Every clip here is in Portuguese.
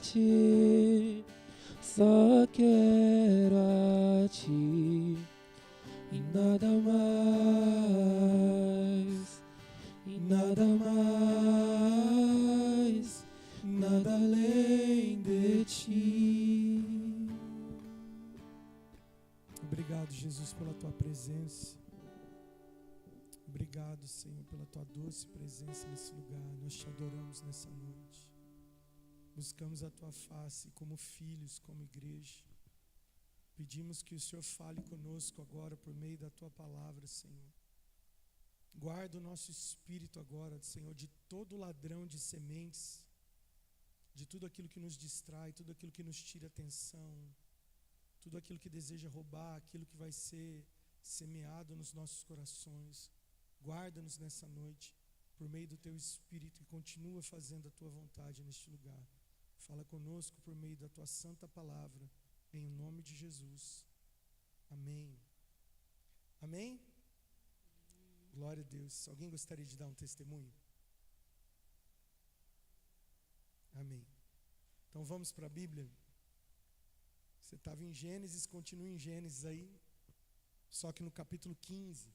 ti, só quero a ti, e nada mais, e nada mais, nada além de ti. Obrigado, Jesus, pela tua presença. Obrigado, Senhor, pela tua doce presença nesse lugar. Nós te adoramos nessa noite. Buscamos a tua face como filhos, como igreja. Pedimos que o Senhor fale conosco agora por meio da tua palavra, Senhor. Guarda o nosso espírito agora, Senhor, de todo ladrão de sementes, de tudo aquilo que nos distrai, tudo aquilo que nos tira atenção, tudo aquilo que deseja roubar, aquilo que vai ser semeado nos nossos corações. Guarda-nos nessa noite, por meio do teu Espírito, e continua fazendo a tua vontade neste lugar. Fala conosco por meio da tua santa palavra, em nome de Jesus. Amém. Amém? Glória a Deus. Alguém gostaria de dar um testemunho? Amém. Então vamos para a Bíblia. Você estava em Gênesis, continua em Gênesis aí, só que no capítulo 15.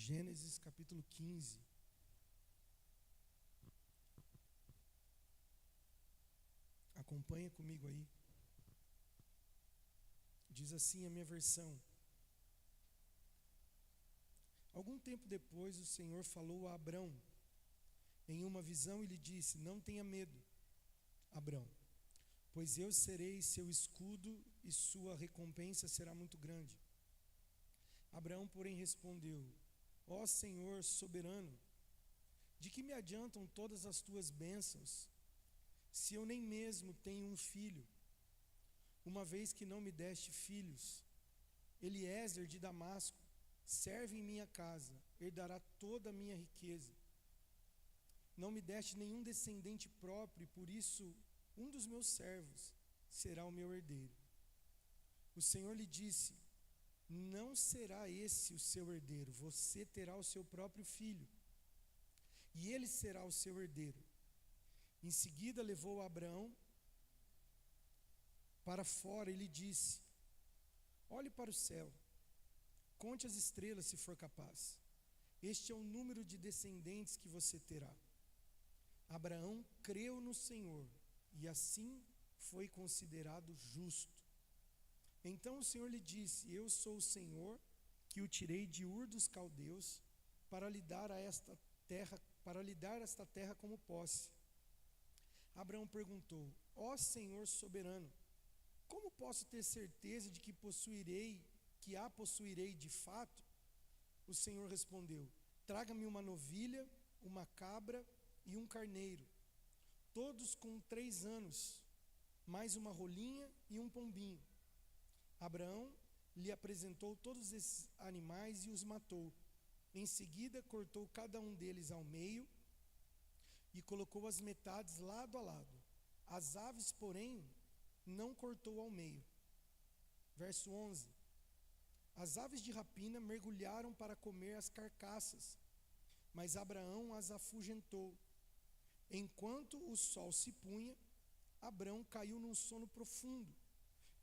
Gênesis capítulo 15. Acompanha comigo aí. Diz assim a minha versão: algum tempo depois o Senhor falou a Abrão em uma visão e lhe disse: não tenha medo, Abrão, pois eu serei seu escudo e sua recompensa será muito grande. Abraão, porém, respondeu: ó Senhor soberano, de que me adiantam todas as tuas bênçãos, se eu nem mesmo tenho um filho, uma vez que não me deste filhos? Eliezer de Damasco serve em minha casa, herdará toda a minha riqueza. Não me deste nenhum descendente próprio, e por isso um dos meus servos será o meu herdeiro. O Senhor lhe disse: não será esse o seu herdeiro, você terá o seu próprio filho, e ele será o seu herdeiro. Em seguida levou Abraão para fora e lhe disse: olhe para o céu, conte as estrelas se for capaz. Este é o número de descendentes que você terá. Abraão creu no Senhor, e assim foi considerado justo. Então o Senhor lhe disse: eu sou o Senhor que o tirei de Ur dos Caldeus para lhe dar esta terra como posse. Abraão perguntou: ó Senhor soberano, como posso ter certeza de que a possuirei de fato? O Senhor respondeu: traga-me uma novilha, uma cabra e um carneiro, todos com 3 anos, mais uma rolinha e um pombinho. Abraão lhe apresentou todos esses animais e os matou. Em seguida cortou cada um deles ao meio e colocou as metades lado a lado. As aves, porém, não cortou ao meio. Verso 11. As aves de rapina mergulharam para comer as carcaças, mas Abraão as afugentou. Enquanto o sol se punha, Abraão caiu num sono profundo,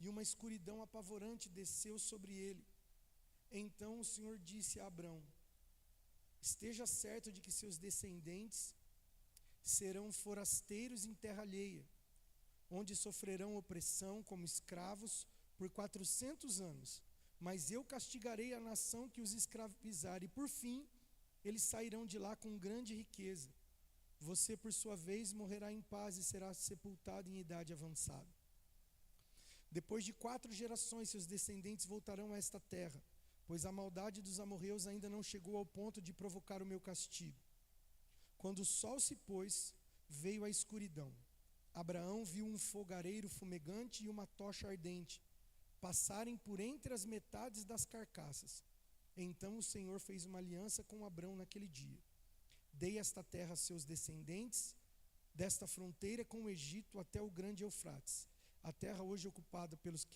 e uma escuridão apavorante desceu sobre ele. Então o Senhor disse a Abraão: esteja certo de que seus descendentes serão forasteiros em terra alheia, onde sofrerão opressão como escravos por 400 anos. Mas eu castigarei a nação que os escravizar, e por fim eles sairão de lá com grande riqueza. Você, por sua vez, morrerá em paz e será sepultado em idade avançada. Depois de 4 gerações, seus descendentes voltarão a esta terra, pois a maldade dos amorreus ainda não chegou ao ponto de provocar o meu castigo. Quando o sol se pôs, veio a escuridão. Abraão viu um fogareiro fumegante e uma tocha ardente passarem por entre as metades das carcaças. Então o Senhor fez uma aliança com Abrão naquele dia. Dei esta terra a seus descendentes, desta fronteira com o Egito até o grande Eufrates. A terra hoje ocupada pelos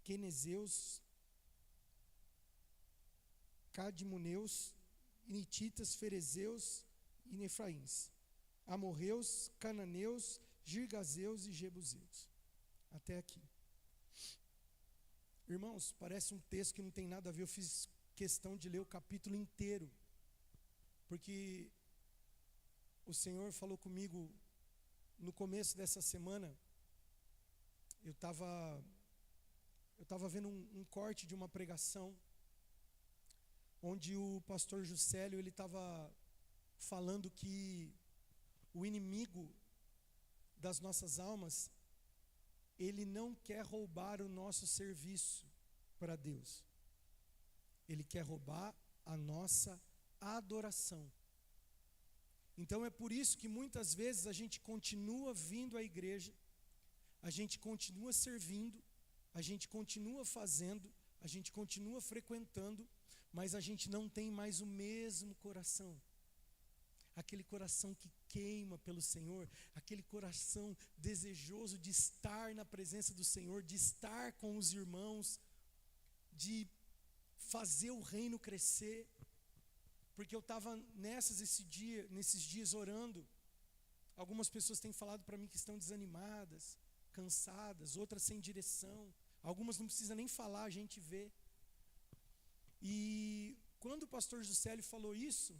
quenezeus, cadmoneus, inititas, ferezeus e nefraíns, amorreus, cananeus, girgazeus e jebuseus. Até aqui. Irmãos, parece um texto que não tem nada a ver. Eu fiz questão de ler o capítulo inteiro, porque o Senhor falou comigo no começo dessa semana. Eu estava vendo um corte de uma pregação, onde o pastor Juscelio, ele estava falando que o inimigo das nossas almas, ele não quer roubar o nosso serviço para Deus. Ele quer roubar a nossa adoração. Então é por isso que muitas vezes a gente continua vindo à igreja, a gente continua servindo, a gente continua fazendo, a gente continua frequentando, mas a gente não tem mais o mesmo coração. Aquele coração que queima pelo Senhor, aquele coração desejoso de estar na presença do Senhor, de estar com os irmãos, de fazer o reino crescer. Porque eu estava nesses dias orando. Algumas pessoas têm falado para mim que estão desanimadas, cansadas, outras sem direção. Algumas não precisa nem falar, a gente vê. E quando o pastor Juscelio falou isso,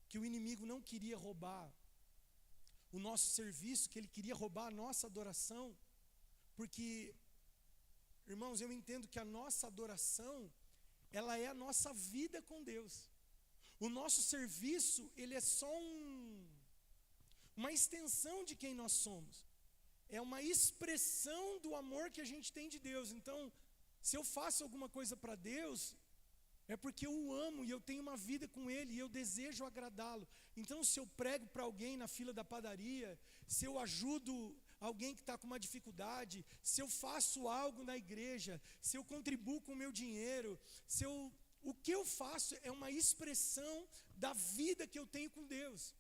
que o inimigo não queria roubar o nosso serviço, que ele queria roubar a nossa adoração, porque, irmãos, eu entendo que a nossa adoração, ela é a nossa vida com Deus. O nosso serviço, ele é só uma extensão de quem nós somos. É uma expressão do amor que a gente tem de Deus. Então, se eu faço alguma coisa para Deus, é porque eu o amo e eu tenho uma vida com Ele e eu desejo agradá-lo. Então, se eu prego para alguém na fila da padaria, se eu ajudo alguém que está com uma dificuldade, se eu faço algo na igreja, se eu contribuo com o meu dinheiro, o que eu faço é uma expressão da vida que eu tenho com Deus.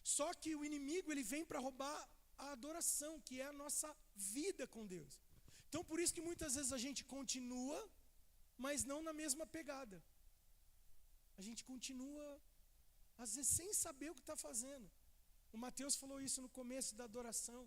Só que o inimigo, ele vem para roubar a adoração, que é a nossa vida com Deus. Então, por isso que muitas vezes a gente continua, mas não na mesma pegada. A gente continua, às vezes, sem saber o que está fazendo. O Mateus falou isso no começo da adoração,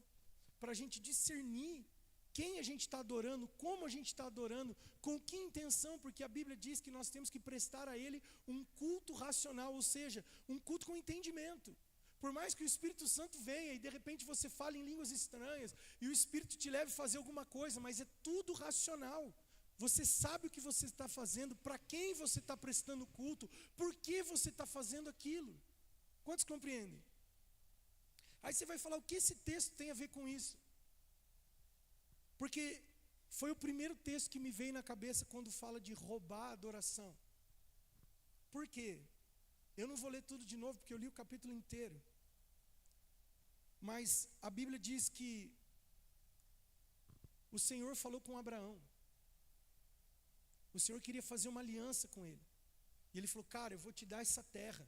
para a gente discernir quem a gente está adorando, como a gente está adorando, com que intenção, porque a Bíblia diz que nós temos que prestar a Ele um culto racional, ou seja, um culto com entendimento. Por mais que o Espírito Santo venha e de repente você fale em línguas estranhas, e o Espírito te leve a fazer alguma coisa, mas é tudo racional. Você sabe o que você está fazendo, para quem você está prestando culto, por que você está fazendo aquilo. Quantos compreendem? Aí você vai falar, o que esse texto tem a ver com isso? Porque foi o primeiro texto que me veio na cabeça quando fala de roubar a adoração. Por quê? Eu não vou ler tudo de novo, porque eu li o capítulo inteiro. Mas a Bíblia diz que o Senhor falou com Abraão. O Senhor queria fazer uma aliança com ele. E ele falou, cara, eu vou te dar essa terra.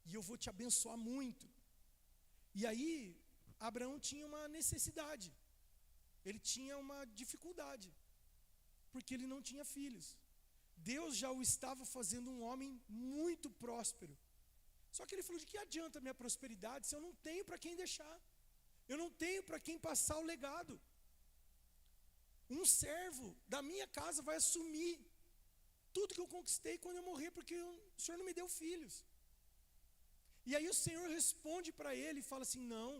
E eu vou te abençoar muito. E aí, Abraão tinha uma necessidade. Ele tinha uma dificuldade. Porque ele não tinha filhos. Deus já o estava fazendo um homem muito próspero. Só que ele falou, de que adianta a minha prosperidade se eu não tenho para quem deixar? Eu não tenho para quem passar o legado. Um servo da minha casa vai assumir tudo que eu conquistei quando eu morrer, porque o Senhor não me deu filhos. E aí o Senhor responde para ele e fala assim, não,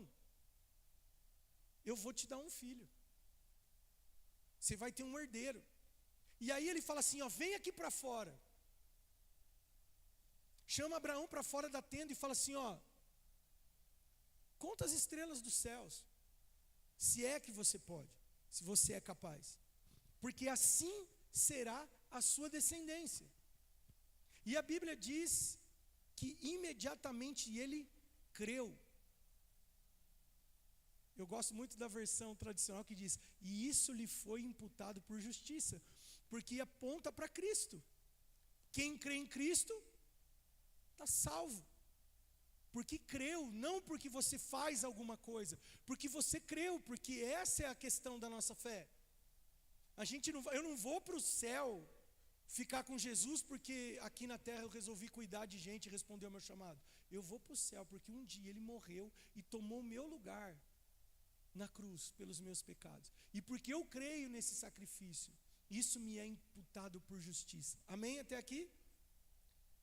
eu vou te dar um filho. Você vai ter um herdeiro. E aí ele fala assim, ó, vem aqui para fora. Chama Abraão para fora da tenda e fala assim, ó, conta as estrelas dos céus, se é que você pode, se você é capaz, porque assim será a sua descendência. E a Bíblia diz que imediatamente ele creu. Eu gosto muito da versão tradicional que diz, e isso lhe foi imputado por justiça. porque aponta para Cristo. Quem crê em Cristo está salvo. Porque creu, não porque você faz alguma coisa, porque você creu, porque essa é a questão da nossa fé. Eu não vou para o céu ficar com Jesus porque aqui na terra eu resolvi cuidar de gente e responder ao meu chamado. Eu vou para o céu porque um dia Ele morreu e tomou o meu lugar na cruz pelos meus pecados. E porque eu creio nesse sacrifício, isso me é imputado por justiça. Amém até aqui?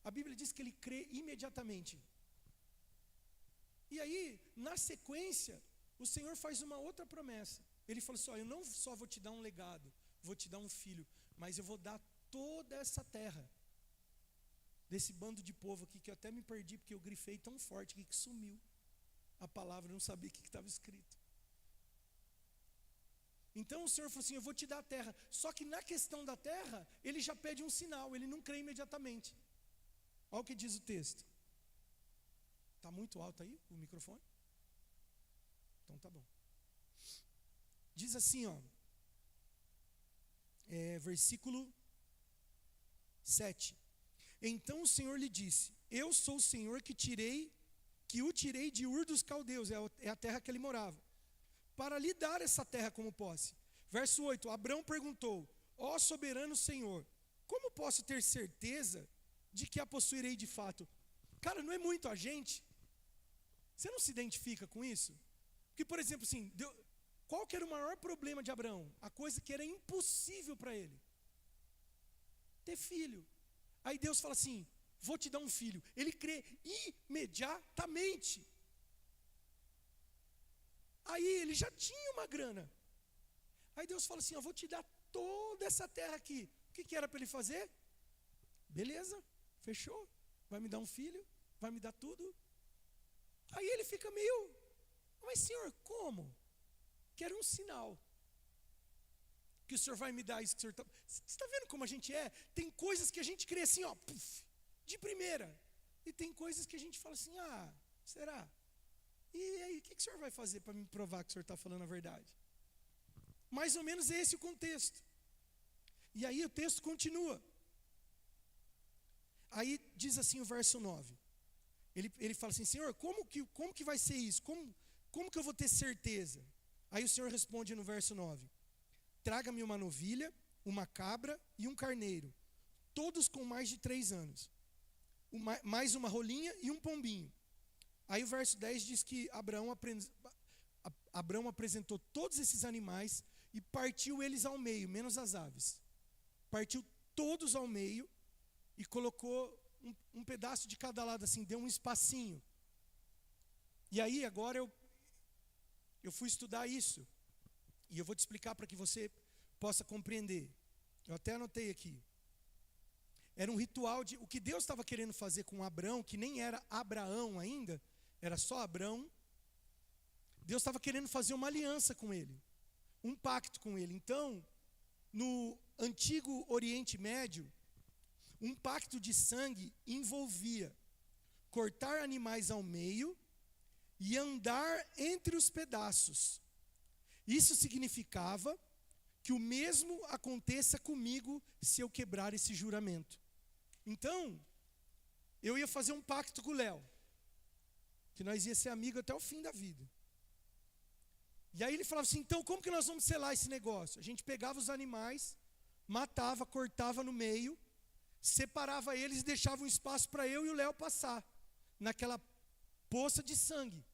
A Bíblia diz que ele crê imediatamente. E aí, na sequência, o Senhor faz uma outra promessa. Ele falou assim, eu não só vou te dar um legado, vou te dar um filho, mas eu vou dar toda essa terra, desse bando de povo aqui, que eu até me perdi, porque eu grifei tão forte que sumiu a palavra, eu não sabia o que estava escrito. Então o Senhor falou assim, eu vou te dar a terra, só que na questão da terra, ele já pede um sinal, ele não crê imediatamente. Olha o que diz o texto. Está muito alto aí o microfone? Então tá bom. Diz assim, versículo 7. Então o Senhor lhe disse, eu sou o Senhor que o tirei de Ur dos Caldeus, é a terra que ele morava, para lhe dar essa terra como posse. Verso 8, Abrão perguntou, ó soberano Senhor, como posso ter certeza de que a possuirei de fato? Cara, não é muito a gente? Você não se identifica com isso? Porque, por exemplo, assim, qual que era o maior problema de Abraão? A coisa que era impossível para ele. Ter filho. Aí Deus fala assim, vou te dar um filho. Ele crê imediatamente. Aí ele já tinha uma grana. Aí Deus fala assim, vou te dar toda essa terra aqui. O que era para ele fazer? Beleza, fechou. Vai me dar um filho, vai me dar tudo. Aí ele fica meio, mas Senhor, como? Quero um sinal. Que o Senhor vai me dar isso que o Senhor está... Você está vendo como a gente é? Tem coisas que a gente crê assim, de primeira. E tem coisas que a gente fala assim, será? E aí, o que o Senhor vai fazer para me provar que o Senhor está falando a verdade? Mais ou menos esse é o contexto. E aí o texto continua. Aí diz assim o verso 9. Ele fala assim, Senhor, como que vai ser isso? Como que eu vou ter certeza? Aí o Senhor responde no verso 9. Traga-me uma novilha, uma cabra e um carneiro, todos com mais de 3 anos. Mais uma rolinha e um pombinho. Aí o verso 10 diz que Abraão apresentou todos esses animais e partiu eles ao meio, menos as aves. Partiu todos ao meio e colocou um pedaço de cada lado, assim, deu um espacinho. E aí agora eu fui estudar isso. E eu vou te explicar para que você possa compreender. Eu até anotei aqui. Era um ritual o que Deus estava querendo fazer com Abrão, que nem era Abraão ainda, era só Abrão. Deus estava querendo fazer uma aliança com ele, um pacto com ele. Então, no antigo Oriente Médio, um pacto de sangue envolvia cortar animais ao meio e andar entre os pedaços. Isso significava que o mesmo aconteça comigo se eu quebrar esse juramento. Então, eu ia fazer um pacto com o Léo, que nós ia ser amigos até o fim da vida. E aí ele falava assim, então como que nós vamos selar esse negócio? A gente pegava os animais, matava, cortava no meio, separava eles e deixava um espaço para eu e o Léo passar, naquela poça de sangue.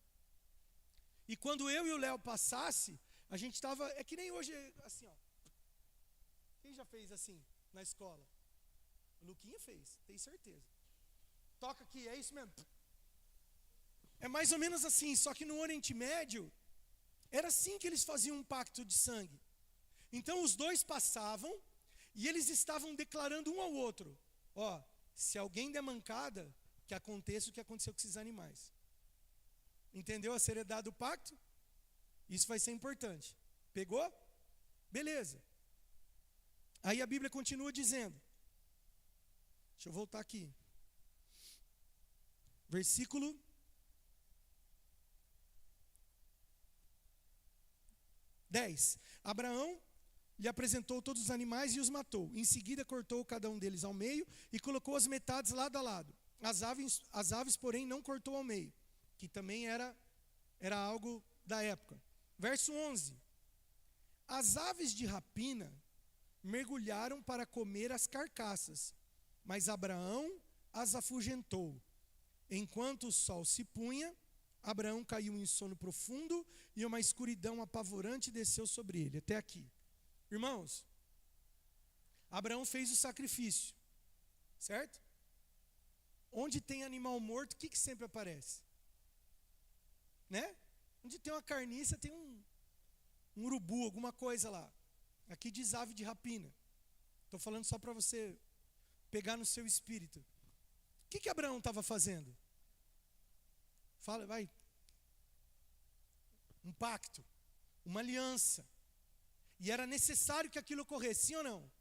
E quando eu e o Léo passasse, a gente estava, é que nem hoje, assim, Quem já fez assim na escola? O Luquinha fez, tenho certeza. Toca aqui, é isso mesmo. É mais ou menos assim, só que no Oriente Médio, era assim que eles faziam um pacto de sangue. Então os dois passavam e eles estavam declarando um ao outro, se alguém der mancada, que aconteça o que aconteceu com esses animais. Entendeu a seriedade do pacto? Isso vai ser importante. Pegou? Beleza. Aí a Bíblia continua dizendo. Deixa eu voltar aqui. Versículo 10. Abraão lhe apresentou todos os animais e os matou. Em seguida, cortou cada um deles ao meio e colocou as metades lado a lado. As aves, porém, não cortou ao meio, que também era algo da época. Verso 11. As aves de rapina mergulharam para comer as carcaças, mas Abraão as afugentou. Enquanto o sol se punha, Abraão caiu em sono profundo e uma escuridão apavorante desceu sobre ele. Até aqui. Irmãos, Abraão fez o sacrifício, certo? Onde tem animal morto, o que sempre aparece? Né? Onde tem uma carniça, tem um urubu, alguma coisa lá. Aqui diz ave de rapina. Estou falando só para você pegar no seu espírito. O que Abraão estava fazendo? Fala, vai. Um pacto, uma aliança. E era necessário que aquilo ocorresse, sim ou não?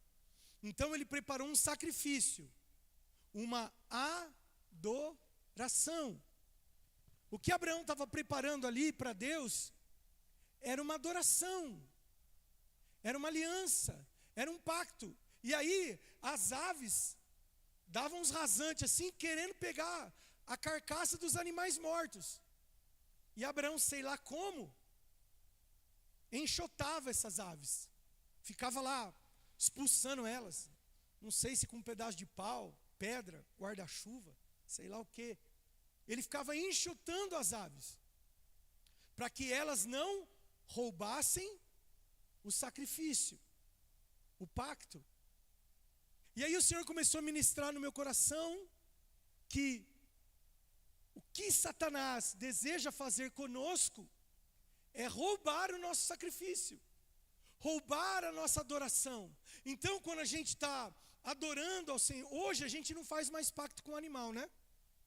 Então ele preparou um sacrifício, uma adoração. O que Abraão estava preparando ali para Deus era uma adoração, era uma aliança, era um pacto. E aí as aves davam uns rasantes assim, querendo pegar a carcaça dos animais mortos. E Abraão, sei lá como, enxotava essas aves, ficava lá expulsando elas, não sei se com um pedaço de pau, pedra, guarda-chuva, sei lá o quê. Ele ficava enxotando as aves, para que elas não roubassem o sacrifício, o pacto. E aí o Senhor começou a ministrar no meu coração que o que Satanás deseja fazer conosco é roubar o nosso sacrifício, roubar a nossa adoração. Então, quando a gente está adorando ao Senhor, hoje a gente não faz mais pacto com o animal, né?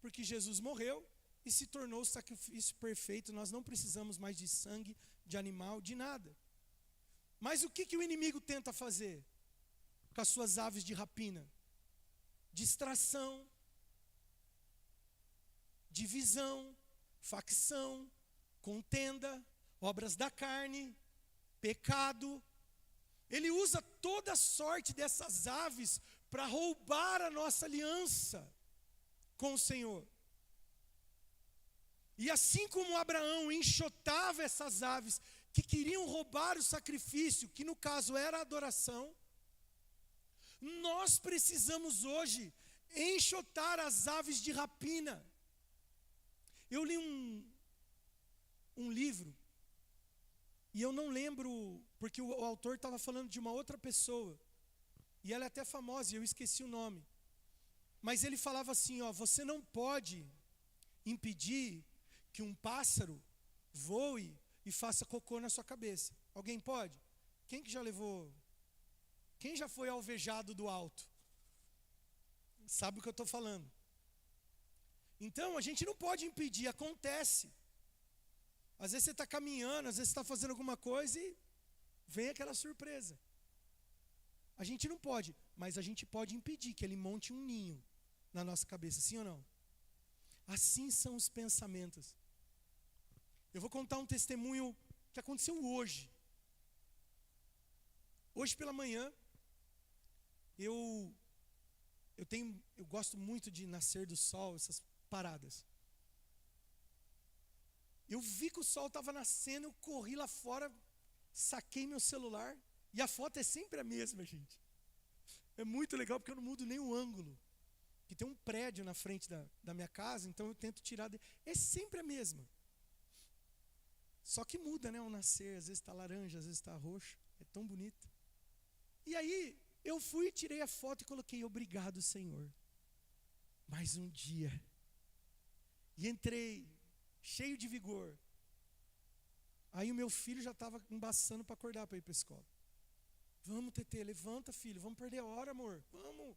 Porque Jesus morreu e se tornou o sacrifício perfeito. Nós não precisamos mais de sangue, de animal, de nada. Mas o que o inimigo tenta fazer com as suas aves de rapina? Distração, divisão, facção, contenda, obras da carne, pecado. Ele usa toda sorte dessas aves para roubar a nossa aliança com o Senhor. E assim como Abraão enxotava essas aves que queriam roubar o sacrifício, que no caso era a adoração, nós precisamos hoje enxotar as aves de rapina. Eu li um livro, e eu não lembro, porque o autor estava falando de uma outra pessoa, e ela é até famosa, e eu esqueci o nome. Mas ele falava assim, você não pode impedir que um pássaro voe e faça cocô na sua cabeça. Alguém pode? Quem já foi alvejado do alto? Sabe o que eu estou falando? Então, a gente não pode impedir, acontece. Às vezes você está caminhando, às vezes você está fazendo alguma coisa e vem aquela surpresa. A gente não pode, mas a gente pode impedir que ele monte um ninho na nossa cabeça, sim ou não? Assim são os pensamentos. Eu vou contar um testemunho que aconteceu hoje. Hoje pela manhã, eu gosto muito de nascer do sol, essas paradas. Eu vi que o sol estava nascendo, eu corri lá fora, saquei meu celular, e a foto é sempre a mesma, gente. É muito legal porque eu não mudo nem o ângulo. Que tem um prédio na frente da minha casa, então eu tento tirar. É sempre a mesma. Só que muda, né? O nascer, às vezes está laranja, às vezes está roxo. É tão bonito. E aí, eu fui, tirei a foto e coloquei, obrigado, Senhor. Mais um dia. E entrei, cheio de vigor. Aí o meu filho já estava embaçando para acordar para ir para a escola. Vamos, Tetê, levanta, filho, vamos perder a hora, amor. Vamos,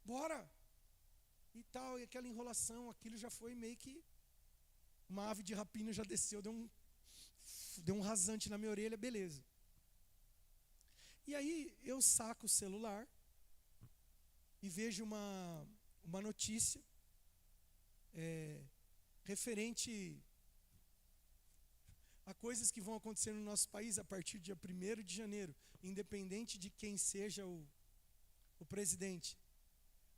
bora. E tal, e aquela enrolação, aquilo já foi meio que uma ave de rapina já desceu, deu um rasante na minha orelha, beleza. E aí eu saco o celular e vejo uma notícia referente Há coisas que vão acontecer no nosso país a partir do dia 1º de janeiro, independente de quem seja o presidente.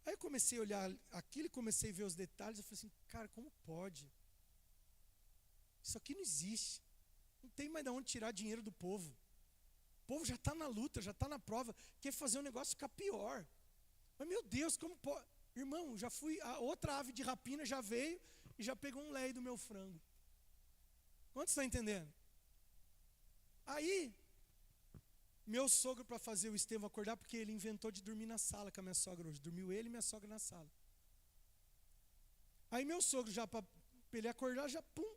Aí eu comecei a olhar aquilo e comecei a ver os detalhes. Eu falei assim, cara, como pode? Isso aqui não existe. Não tem mais de onde tirar dinheiro do povo. O povo já está na luta, já está na prova, quer fazer o negócio ficar pior. Mas meu Deus, como pode? Irmão, já fui, a outra ave de rapina já veio e já pegou um leite do meu frango. Quantos estão entendendo? Aí, meu sogro, para fazer o Estevão acordar, porque ele inventou de dormir na sala com a minha sogra hoje. Dormiu ele e minha sogra na sala. Aí meu sogro, já para ele acordar, já pum,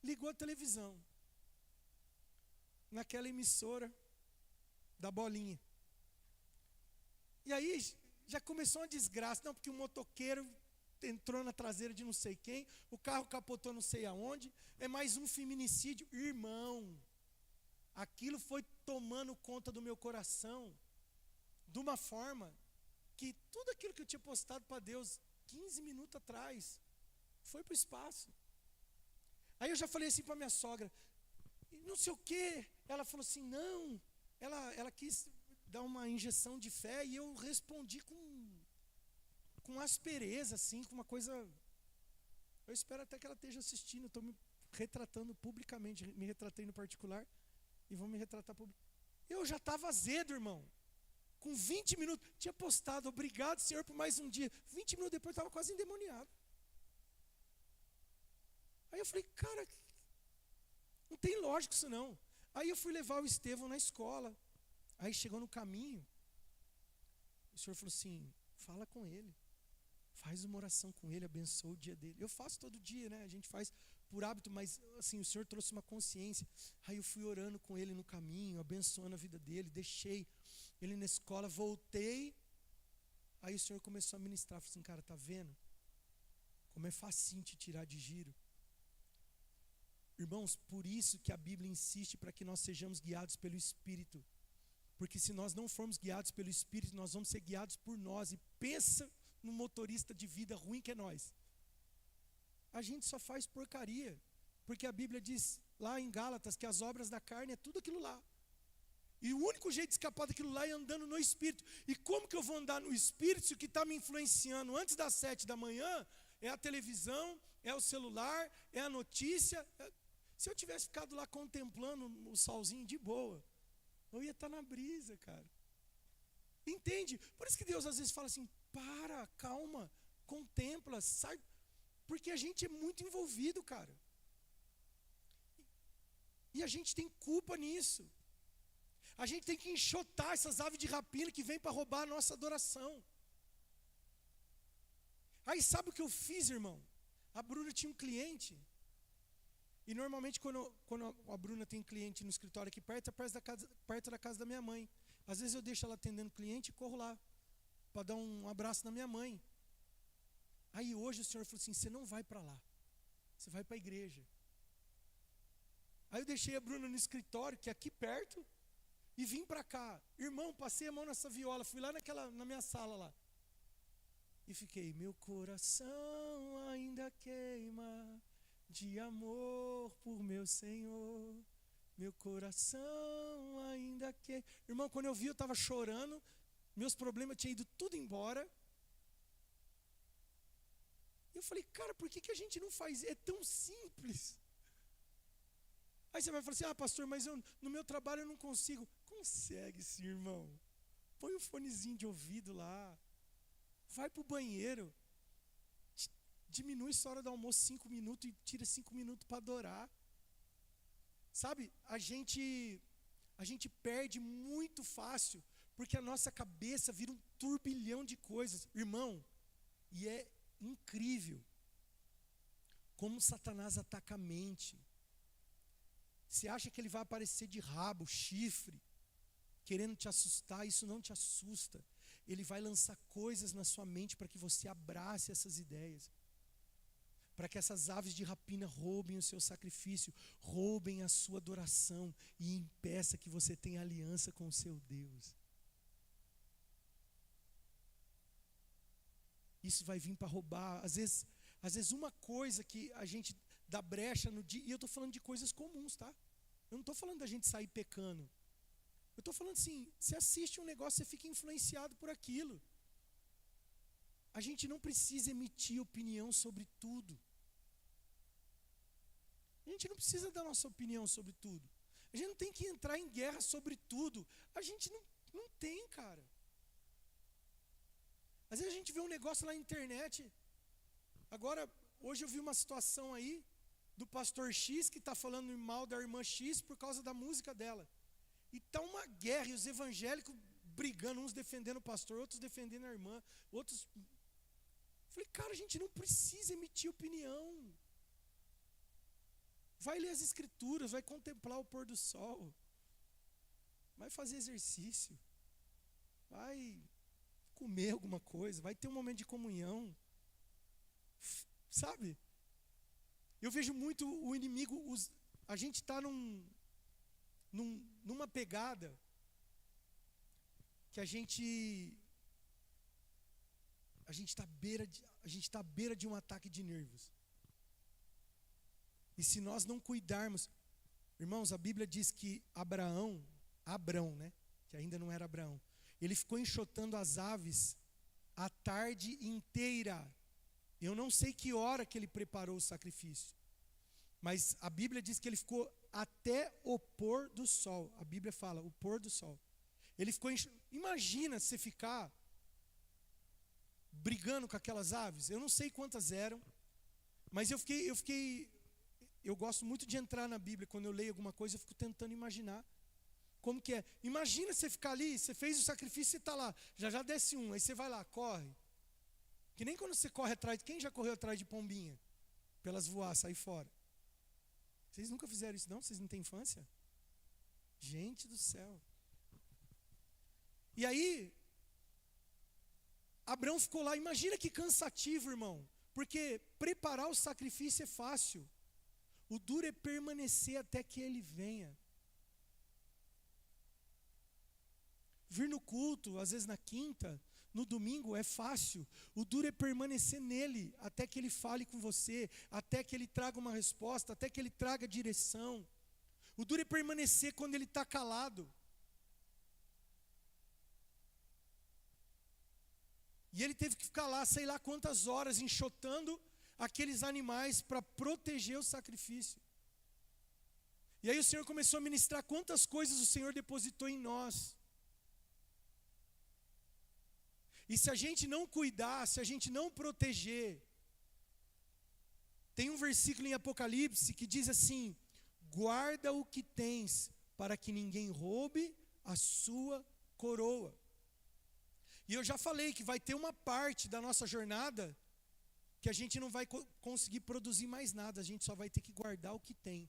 ligou a televisão. Naquela emissora da bolinha. E aí, já começou uma desgraça. Não, porque o motoqueiro entrou na traseira de não sei quem, o carro capotou não sei aonde, é mais um feminicídio. Irmão, aquilo foi tomando conta do meu coração, de uma forma que tudo aquilo que eu tinha postado para Deus 15 minutos atrás, foi para o espaço. Aí eu já falei assim para minha sogra, não sei o quê. Ela falou assim, não, ela quis dar uma injeção de fé, e eu respondi com aspereza, assim, com uma coisa. Eu espero até que ela esteja assistindo. Estou me retratando publicamente. Me retratei no particular e vou me retratar publicamente. Eu já estava azedo, irmão. Com 20 minutos, tinha postado, obrigado, Senhor, por mais um dia. 20 minutos depois, eu estava quase endemoniado. Aí eu falei, cara, não tem lógica isso não. Aí eu fui levar o Estevão na escola. Aí chegou no caminho, o Senhor falou assim, fala com ele. Faz uma oração com ele, abençoa o dia dele. Eu faço todo dia, né? A gente faz por hábito, mas assim, o Senhor trouxe uma consciência. Aí eu fui orando com ele no caminho, abençoando a vida dele, deixei ele na escola, voltei. Aí o Senhor começou a ministrar, falou assim, cara, tá vendo? Como é facinho te tirar de giro. Irmãos, por isso que a Bíblia insiste para que nós sejamos guiados pelo Espírito. Porque se nós não formos guiados pelo Espírito, nós vamos ser guiados por nós. E pensa no motorista de vida ruim que é nós. A gente só faz porcaria. Porque a Bíblia diz lá em Gálatas que as obras da carne é tudo aquilo lá. E o único jeito de escapar daquilo lá é andando no Espírito. E como que eu vou andar no Espírito se o que está me influenciando antes das 7 da manhã é a televisão, é o celular, é a notícia? Se eu tivesse ficado lá contemplando o solzinho de boa, eu ia estar na brisa, cara. Entende? Por isso que Deus às vezes fala assim, para, calma, contempla, sai. Porque a gente é muito envolvido, cara. E a gente tem culpa nisso. A gente tem que enxotar essas aves de rapina que vêm para roubar a nossa adoração. Aí sabe o que eu fiz, irmão? A Bruna tinha um cliente. E normalmente quando a Bruna tem cliente no escritório aqui perto, é perto da casa da minha mãe. Às vezes eu deixo ela atendendo cliente e corro lá para dar um abraço na minha mãe. Aí hoje o Senhor falou assim, você não vai para lá, você vai para a igreja. Aí eu deixei a Bruna no escritório, que é aqui perto, e vim para cá. Irmão, passei a mão nessa viola, fui lá na minha sala lá. E fiquei, meu coração ainda queima de amor por meu Senhor, meu coração ainda queima. Irmão, quando eu vi, eu estava chorando, meus problemas tinham ido tudo embora. E eu falei, cara, por que a gente não faz? É tão simples. Aí você vai falar assim, pastor, mas no meu trabalho eu não consigo. Consegue sim, irmão. Põe um fonezinho de ouvido lá. Vai para o banheiro. Diminui sua hora do almoço 5 minutos e tira 5 minutos para adorar. Sabe, a gente perde muito fácil, porque a nossa cabeça vira um turbilhão de coisas. Irmão, e é incrível como Satanás ataca a mente. Você acha que ele vai aparecer de rabo, chifre, querendo te assustar? Isso não te assusta. Ele vai lançar coisas na sua mente para que você abrace essas ideias. Para que essas aves de rapina roubem o seu sacrifício, roubem a sua adoração e impeça que você tenha aliança com o seu Deus. Isso vai vir para roubar. Às vezes uma coisa que a gente da brecha no dia. E eu estou falando de coisas comuns, tá? Eu não estou falando da gente sair pecando. Eu estou falando assim, você assiste um negócio, você fica influenciado por aquilo. A gente não precisa emitir opinião sobre tudo. A gente não precisa dar nossa opinião sobre tudo. A gente não tem que entrar em guerra sobre tudo. A gente não tem, cara. Às vezes a gente vê um negócio lá na internet. Agora, hoje eu vi uma situação aí do pastor X que está falando mal da irmã X por causa da música dela. E está uma guerra, e os evangélicos brigando, uns defendendo o pastor, outros defendendo a irmã, outros... Falei, cara, a gente não precisa emitir opinião. Vai ler as escrituras, vai contemplar o pôr do sol, vai fazer exercício, vai comer alguma coisa, vai ter um momento de comunhão, sabe? Eu vejo muito o inimigo, a gente está numa pegada que a gente está à beira de um ataque de nervos. E se nós não cuidarmos, irmãos, a Bíblia diz que Abrão, né, que ainda não era Abraão, ele ficou enxotando as aves a tarde inteira. Eu não sei que hora que ele preparou o sacrifício, mas a Bíblia diz que ele ficou até o pôr do sol. A Bíblia fala, o pôr do sol. Ele ficou imagina você ficar brigando com aquelas aves. Eu não sei quantas eram, mas eu gosto muito de entrar na Bíblia. Quando eu leio alguma coisa, eu fico tentando imaginar como que é. Imagina você ficar ali, você fez o sacrifício, você está lá, já desce um, aí você vai lá, corre. Que nem quando você corre atrás, quem já correu atrás de pombinha? Pra elas voar, sair fora. Vocês nunca fizeram isso não? Vocês não têm infância? Gente do céu. E aí, Abraão ficou lá, imagina que cansativo, irmão. Porque preparar o sacrifício é fácil. O duro é permanecer até que ele venha. Vir no culto, às vezes na quinta, no domingo é fácil. O duro é permanecer nele, até que ele fale com você, até que ele traga uma resposta, até que ele traga direção. O duro é permanecer quando ele está calado. E ele teve que ficar lá, sei lá quantas horas, enxotando aqueles animais para proteger o sacrifício. E aí o Senhor começou a ministrar quantas coisas o Senhor depositou em nós. E se a gente não cuidar, se a gente não proteger, tem um versículo em Apocalipse que diz assim: guarda o que tens, para que ninguém roube a sua coroa. E eu já falei que vai ter uma parte da nossa jornada que a gente não vai conseguir produzir mais nada, a gente só vai ter que guardar o que tem.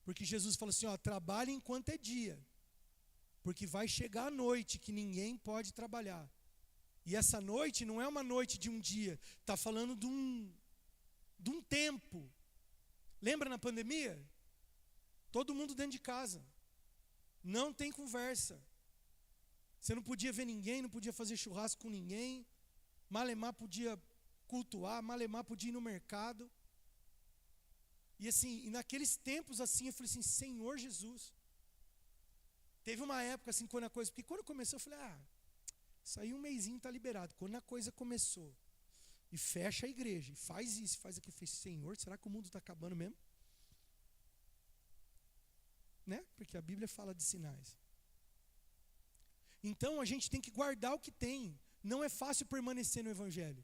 Porque Jesus falou assim, trabalhe enquanto é dia, porque vai chegar a noite que ninguém pode trabalhar. E essa noite não é uma noite de um dia, está falando de um tempo. Lembra na pandemia? Todo mundo dentro de casa, não tem conversa. Você não podia ver ninguém, não podia fazer churrasco com ninguém. Malemar podia cultuar, Malemar podia ir no mercado. E assim, e naqueles tempos assim, eu falei assim, Senhor Jesus. Teve uma época assim, quando a coisa... Porque quando começou, eu falei, isso aí um mêsinho está liberado. Quando a coisa começou, e fecha a igreja, e faz isso, faz aquilo, eu falei, Senhor, será que o mundo está acabando mesmo? Né? Porque a Bíblia fala de sinais. Então a gente tem que guardar o que tem. Não é fácil permanecer no Evangelho.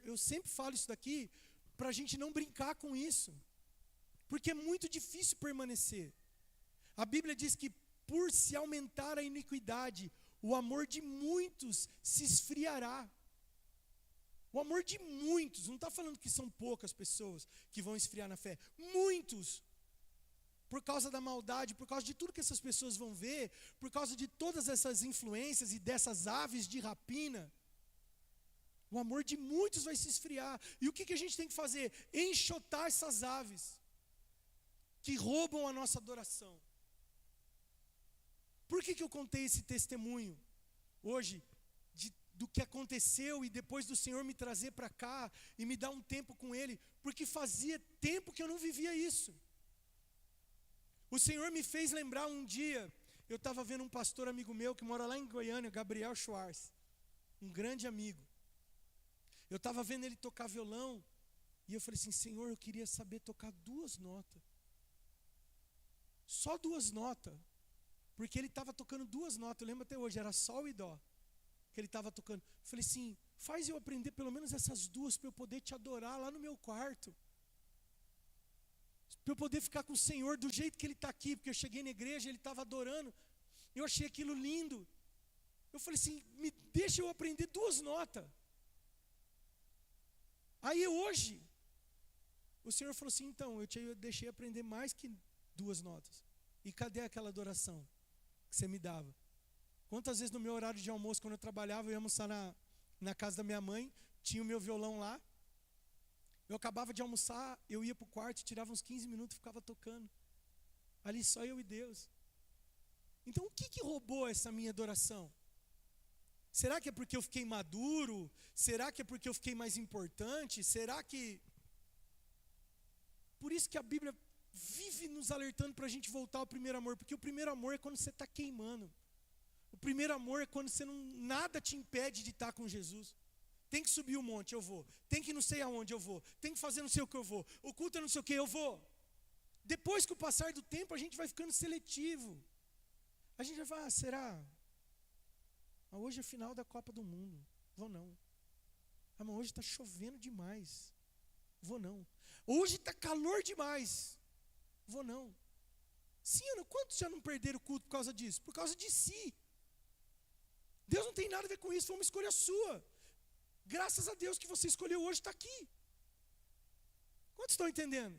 Eu sempre falo isso daqui para a gente não brincar com isso. Porque é muito difícil permanecer. A Bíblia diz que por se aumentar a iniquidade, o amor de muitos se esfriará. O amor de muitos, não está falando que são poucas pessoas que vão esfriar na fé. Muitos. Por causa da maldade, por causa de tudo que essas pessoas vão ver, por causa de todas essas influências e dessas aves de rapina, o amor de muitos vai se esfriar. E o que a gente tem que fazer? Enxotar essas aves que roubam a nossa adoração. Por que eu contei esse testemunho hoje do que aconteceu e depois do Senhor me trazer para cá e me dar um tempo com Ele, porque fazia tempo que eu não vivia isso. O Senhor me fez lembrar um dia, eu estava vendo um pastor amigo meu que mora lá em Goiânia, Gabriel Schwartz, um grande amigo. Eu estava vendo ele tocar violão e eu falei assim, Senhor, eu queria saber tocar 2 notas. Só 2 notas. Porque ele estava tocando 2 notas, eu lembro até hoje, era sol e dó. Que ele estava tocando. Eu falei assim, faz eu aprender pelo menos essas 2 para eu poder te adorar lá no meu quarto. Para eu poder ficar com o Senhor do jeito que Ele está aqui. Porque eu cheguei na igreja, Ele estava adorando. Eu achei aquilo lindo. Eu falei assim, me deixa eu aprender 2 notas. Aí hoje, o Senhor falou assim, então, eu deixei aprender mais que 2 notas. E cadê aquela adoração que você me dava? Quantas vezes no meu horário de almoço, quando eu trabalhava, eu ia almoçar na casa da minha mãe, tinha o meu violão lá. Eu acabava de almoçar, eu ia para o quarto, tirava uns 15 minutos e ficava tocando. Ali só eu e Deus. Então o que roubou essa minha adoração? Será que é porque eu fiquei maduro? Será que é porque eu fiquei mais importante? Será que... Por isso que a Bíblia vive nos alertando para a gente voltar ao primeiro amor. Porque o primeiro amor é quando você está queimando. O primeiro amor é quando nada te impede de estar com Jesus. Tem que subir o monte, eu vou. Tem que não sei aonde, eu vou. Tem que fazer não sei o que, eu vou. O culto é não sei o que, eu vou. Depois que o passar do tempo, a gente vai ficando seletivo. A gente vai falar, será? Mas hoje é final da Copa do Mundo. Vou não. Mas hoje está chovendo demais. Vou não. Hoje está calor demais. Vou não. Sim ou não? Quantos já não perderam o culto por causa disso? Por causa de si. Deus não tem nada a ver com isso, foi uma escolha sua. Graças a Deus que você escolheu hoje está aqui. Quantos estão entendendo?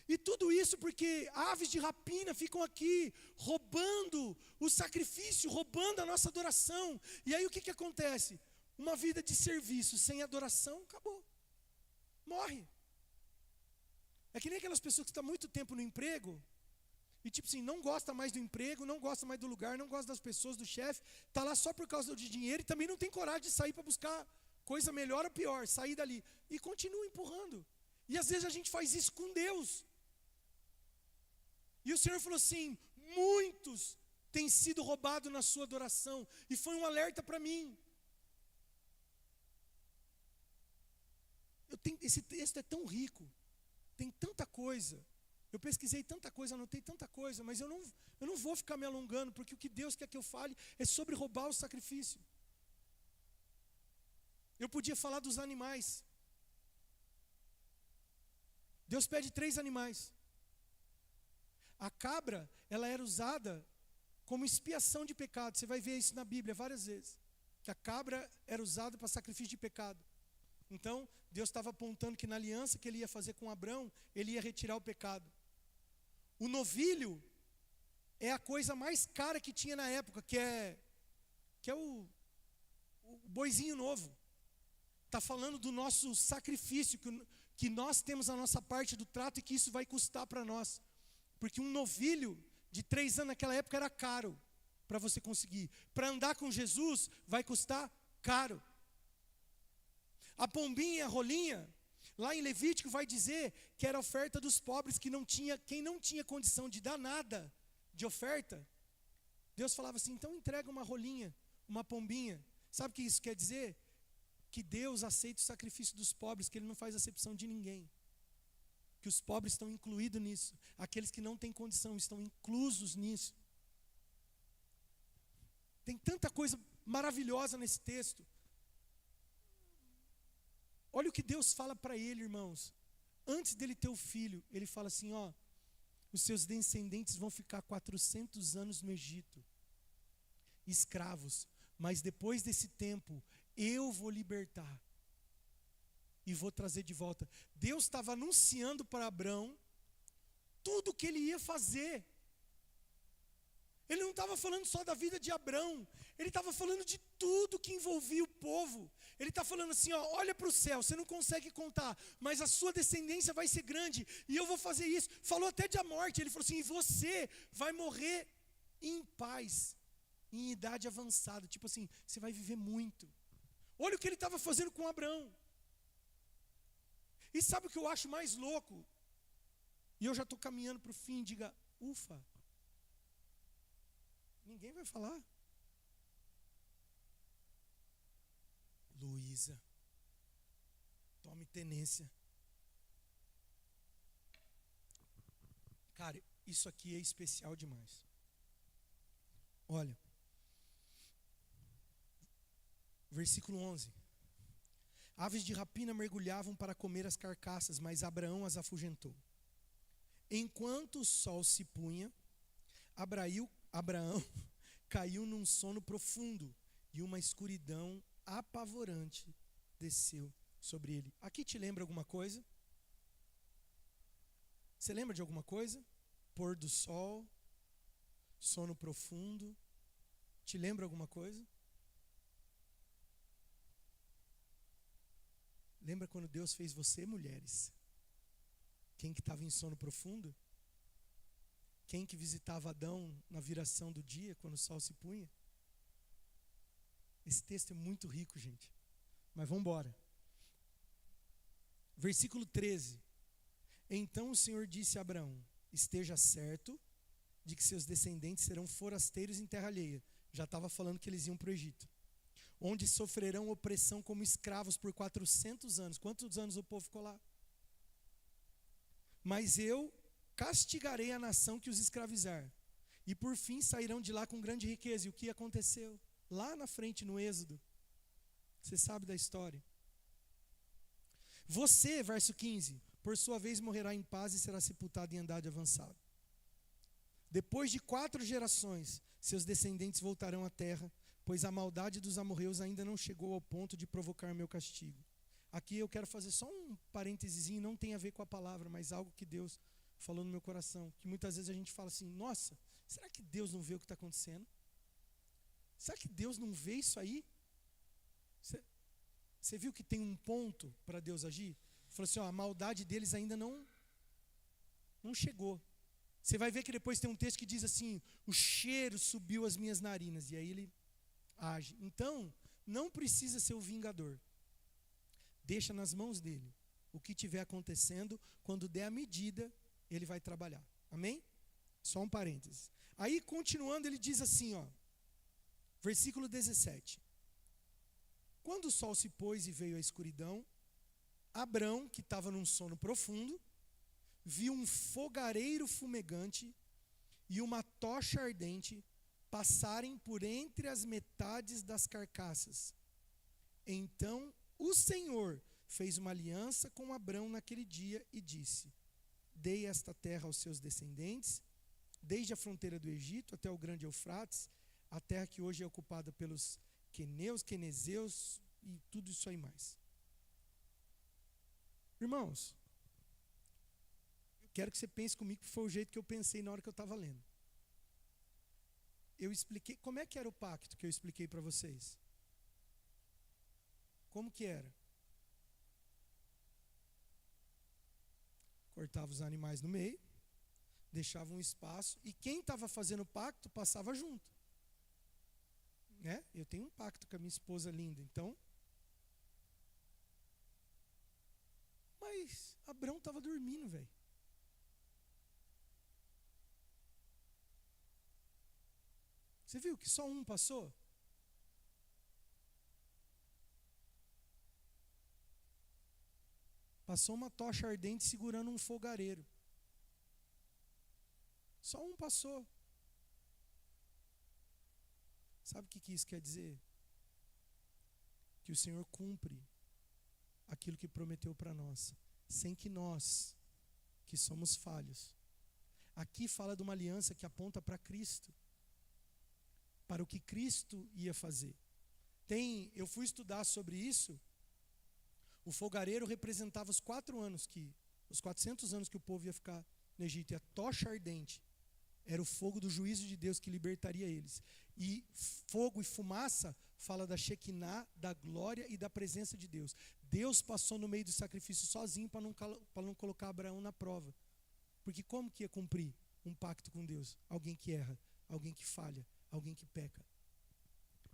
E tudo isso porque aves de rapina ficam aqui, roubando o sacrifício, roubando a nossa adoração. E aí o que acontece? Uma vida de serviço sem adoração, acabou. Morre. É que nem aquelas pessoas que estão muito tempo no emprego, e tipo assim, não gosta mais do emprego, não gosta mais do lugar, não gosta das pessoas, do chefe, está lá só por causa de dinheiro e também não tem coragem de sair para buscar coisa melhor ou pior, sair dali. E continua empurrando. E às vezes a gente faz isso com Deus. E o Senhor falou assim, muitos têm sido roubados na sua adoração. E foi um alerta para mim. Esse texto é tão rico, tem tanta coisa. Eu pesquisei tanta coisa, anotei tanta coisa, mas eu não vou ficar me alongando, porque o que Deus quer que eu fale é sobre roubar o sacrifício. Eu podia falar dos animais. Deus pede 3 animais. A cabra, ela era usada como expiação de pecado. Você vai ver isso na Bíblia várias vezes. Que a cabra era usada para sacrifício de pecado. Então, Deus estava apontando que na aliança que Ele ia fazer com Abrão, Ele ia retirar o pecado. O novilho é a coisa mais cara que tinha na época, que é o boizinho novo. Está falando do nosso sacrifício, que nós temos a nossa parte do trato e que isso vai custar para nós. Porque um novilho de 3 anos naquela época era caro para você conseguir. Para andar com Jesus vai custar caro. A pombinha e a rolinha, lá em Levítico vai dizer que era a oferta dos pobres, quem não tinha condição de dar nada de oferta. Deus falava assim, então entrega uma rolinha, uma pombinha. Sabe o que isso quer dizer? Que Deus aceita o sacrifício dos pobres, que Ele não faz acepção de ninguém. Que os pobres estão incluídos nisso. Aqueles que não têm condição estão inclusos nisso. Tem tanta coisa maravilhosa nesse texto. Olha o que Deus fala para ele, irmãos. Antes dele ter o filho, ele fala assim, ó, os seus descendentes vão ficar 400 anos no Egito, escravos, mas depois desse tempo, eu vou libertar e vou trazer de volta. Deus estava anunciando para Abrão tudo o que ele ia fazer. Ele não estava falando só da vida de Abrão, ele estava falando de tudo que envolvia o povo. Ele está falando assim, ó, olha para o céu, você não consegue contar, mas a sua descendência vai ser grande, e eu vou fazer isso. Falou até de a morte, ele falou assim, e você vai morrer em paz, em idade avançada, tipo assim, você vai viver muito. Olha o que ele estava fazendo com Abraão. E sabe o que eu acho mais louco? E eu já estou caminhando para o fim, diga, ufa. Ninguém vai falar. Luísa, tome tenência. Cara, isso aqui é especial demais. Olha, versículo 11. Aves de rapina mergulhavam para comer as carcaças, mas Abraão as afugentou. Enquanto o sol se punha, Abraão caiu num sono profundo e uma escuridão apavorante desceu sobre ele. Aqui te lembra alguma coisa? Você lembra de alguma coisa? Pôr do sol, sono profundo. Te lembra alguma coisa? Lembra quando Deus fez você, mulheres? Quem que estava em sono profundo? Quem que visitava Adão na viração do dia, quando o sol se punha? Esse texto é muito rico, gente. Mas vamos embora. Versículo 13. Então o Senhor disse a Abraão: esteja certo de que seus descendentes serão forasteiros em terra alheia. Já estava falando que eles iam para o Egito. Onde sofrerão opressão como escravos por 400 anos. Quantos anos o povo ficou lá? Mas eu castigarei a nação que os escravizar. E por fim sairão de lá com grande riqueza. E o que aconteceu? Lá na frente, no Êxodo. Você sabe da história. Você, verso 15, por sua vez morrerá em paz e será sepultado em idade avançada. Depois de 4 gerações, seus descendentes voltarão à terra, pois a maldade dos amorreus ainda não chegou ao ponto de provocar meu castigo. Aqui eu quero fazer só um parênteses, não tem a ver com a palavra, mas algo que Deus falou no meu coração. Que muitas vezes a gente fala assim, nossa, será que Deus não vê o que está acontecendo? Será que Deus não vê isso aí? Você viu que tem um ponto para Deus agir? Falou assim, ó, a maldade deles ainda não chegou. Você vai ver que depois tem um texto que diz assim, o cheiro subiu às minhas narinas, e aí ele age. Então, não precisa ser o vingador. Deixa nas mãos dele. O que estiver acontecendo, quando der a medida, ele vai trabalhar. Amém? Só um parênteses. Aí, continuando, ele diz assim, ó, versículo 17. Quando o sol se pôs e veio a escuridão, Abrão, que estava num sono profundo, viu um fogareiro fumegante e uma tocha ardente passarem por entre as metades das carcaças. Então o Senhor fez uma aliança com Abrão naquele dia e disse: dei esta terra aos seus descendentes, desde a fronteira do Egito até o grande Eufrates, a terra que hoje é ocupada pelos queneus, quenezeus e tudo isso aí mais. Irmãos, eu quero que você pense comigo que foi o jeito que eu pensei na hora que eu estava lendo. Eu expliquei, como é que era o pacto que eu expliquei para vocês? Como que era? Cortava os animais no meio, deixava um espaço, e quem estava fazendo o pacto passava junto. Né? Eu tenho um pacto com a minha esposa linda, então. Mas Abrão estava dormindo, velho. Você viu que só um passou? Passou uma tocha ardente segurando um fogareiro. Só um passou. Sabe o que isso quer dizer? Que o Senhor cumpre aquilo que prometeu para nós, sem que nós, que somos falhos. Aqui fala de uma aliança que aponta para Cristo, para o que Cristo ia fazer. Eu fui estudar sobre isso. O fogareiro representava os 400 anos que o povo ia ficar no Egito, e a tocha ardente era o fogo do juízo de Deus que libertaria eles. E fogo e fumaça fala da Shekinah, da glória e da presença de Deus. Deus passou no meio do sacrifício sozinho para não colocar Abraão na prova. Porque como que ia cumprir um pacto com Deus? Alguém que erra, alguém que falha, alguém que peca.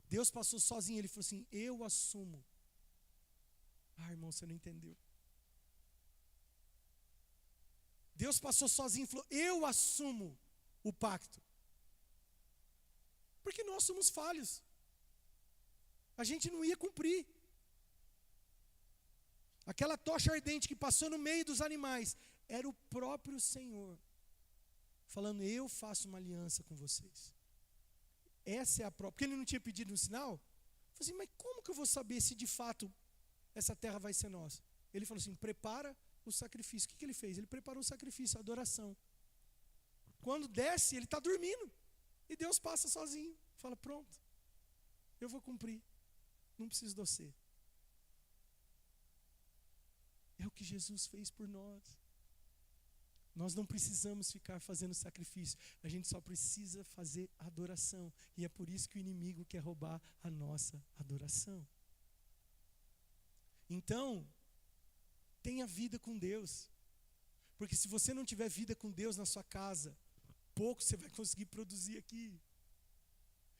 Deus passou sozinho, ele falou assim, eu assumo irmão, você não entendeu. Deus passou sozinho e falou, eu assumo o pacto. Porque nós somos falhos. A gente não ia cumprir. Aquela tocha ardente que passou no meio dos animais, era o próprio Senhor, falando, eu faço uma aliança com vocês. Essa é a própria. Porque ele não tinha pedido um sinal? Eu falei assim, mas como que eu vou saber se de fato essa terra vai ser nossa? Ele falou assim, prepara o sacrifício. O que ele fez? Ele preparou o sacrifício, a adoração. Quando desce, ele está dormindo. E Deus passa sozinho. Fala, pronto, eu vou cumprir. Não preciso de você. É o que Jesus fez por nós. Nós não precisamos ficar fazendo sacrifício. A gente só precisa fazer adoração. E é por isso que o inimigo quer roubar a nossa adoração. Então, tenha vida com Deus. Porque se você não tiver vida com Deus na sua casa, pouco você vai conseguir produzir aqui.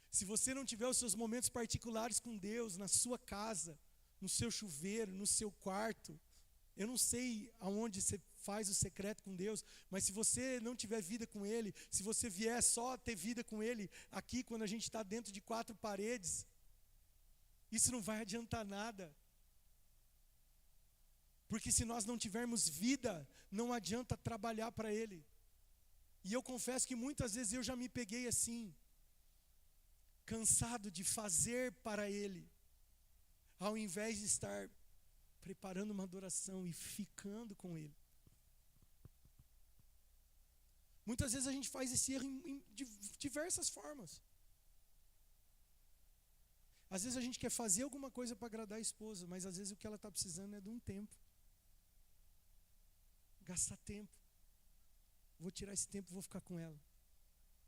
Se você não tiver os seus momentos particulares com Deus na sua casa, no seu chuveiro, no seu quarto, eu não sei aonde você faz o secreto com Deus, mas se você não tiver vida com Ele, se você vier só ter vida com Ele aqui quando a gente está dentro de 4 paredes, isso não vai adiantar nada. Porque se nós não tivermos vida, não adianta trabalhar para Ele. E eu confesso que muitas vezes eu já me peguei assim, cansado de fazer para Ele, ao invés de estar preparando uma adoração e ficando com Ele. Muitas vezes a gente faz esse erro de diversas formas. Às vezes a gente quer fazer alguma coisa para agradar a esposa, mas às vezes o que ela está precisando é de um tempo. Gastar tempo. Vou tirar esse tempo e vou ficar com ela.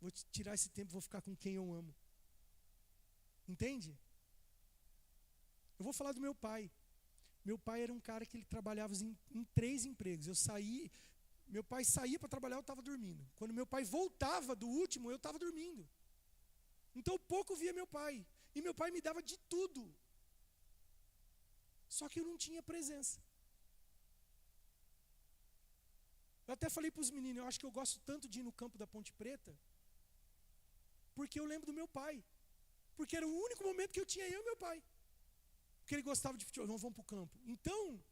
Vou tirar esse tempo e vou ficar com quem eu amo. Entende? Eu vou falar do meu pai. Meu pai era um cara que ele trabalhava em 3 empregos. Meu pai saía para trabalhar, eu estava dormindo. Quando meu pai voltava do último, eu estava dormindo. Então eu pouco via meu pai. E meu pai me dava de tudo. Só que eu não tinha presença. Eu até falei para os meninos, eu acho que eu gosto tanto de ir no campo da Ponte Preta, porque eu lembro do meu pai. Porque era o único momento que eu tinha eu e meu pai. Porque ele gostava de futebol, vamos para o campo. Então,